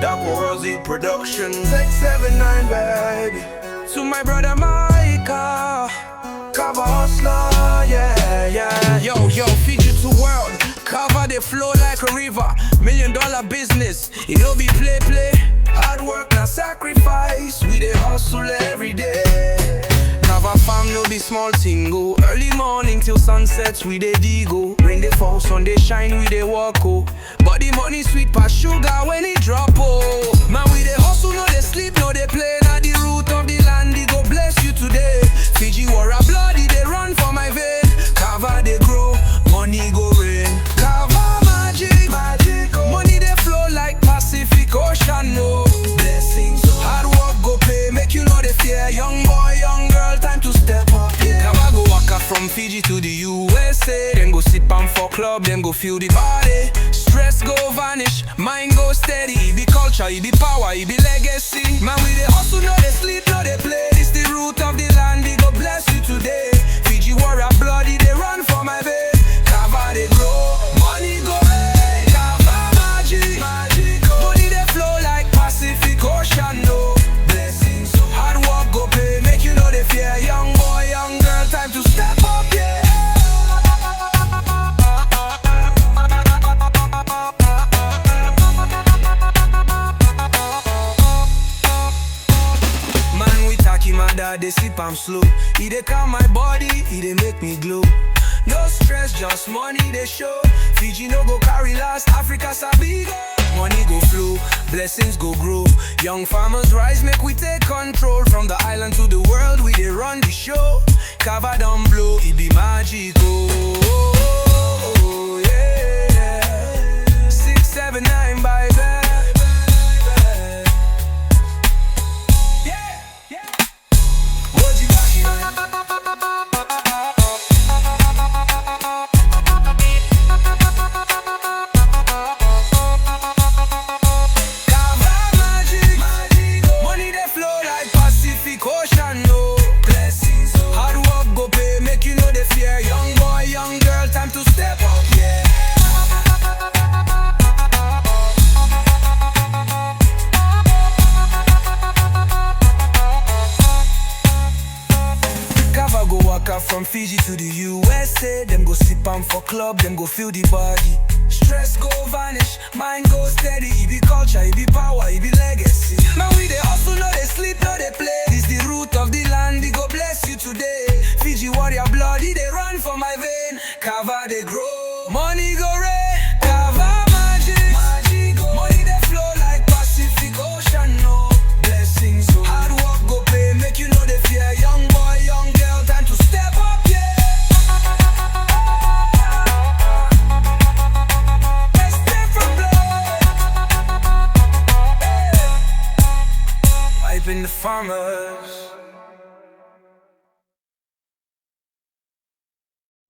That Warusi production. 679 baby. To my brother Micah, Kava hustler, yeah. Yo, Fiji to world. Kava they flow like a river. $1 million business, it don't be play. Hard work, not sacrifice. We dey hustle every day. Kava farm no be small thing, go early morning till sunsets, we dey dig, go. Rain dey fall, sun dey shine, we dey walk, oh. But the money sweet pass sugar when it drop, oh. Man, we dey hustle, no dey sleep, no dey play. Now the root of the land, it go bless you today. Fiji water bloody, they run for my vein. Kava they grow, money go rain. Kava magic, money they flow like Pacific Ocean, no. Blessings, Hard work go pay, make you know they fear. Young boy, young girl, time to step up, yeah. Kava go waka from Fiji to the USA. Then go sit down for club, then go feel the body. Stress go vanish, mind go steady. It be culture, it be power, it be legacy. Man, we dey hustle, no dey sleep, no dey play. This the root of the land, it go bless you today. Fiji warrior bloody, they run for my vein. Kava they grow, money go rain. Kava magic, money they flow like Pacific Ocean, no. blessings, Hard work go pay, make you know they fear. Young boy, young girl, time to step up, yeah. Man, we taki my dad, they sip I'm slow. He dey calm my body, he dey make me glow. No stress, just money they show. Fiji no go carry last, Africa sabi go. Money go flow, blessings go grow. Young farmers rise, make we take control. From the island to the world, we dey run the show. Kava don't blow, it be magical, yeah. 679 baby. Ocean, no. blessings, Hard work go pay, make you know they fear. Young boy, young girl, time to step up, yeah. Kava go waka from Fiji to the USA. Them go sip on for club, them go feel the body. Stress go vanish, mind go steady. It be culture, it be power, it be legacy. Man, we dey hustle, no dey sleep, no dey play. This the root of the land, it go bless you today. Fiji warrior bloody, they run for my vein. Kava they grow, money go rain. Kava magic, money they flow like Pacific Ocean, no. Blessings, hard work go pay, make you know they fear. Young boy, young girl, time to step up, yeah. Let's step from blood. Wiping the farmers.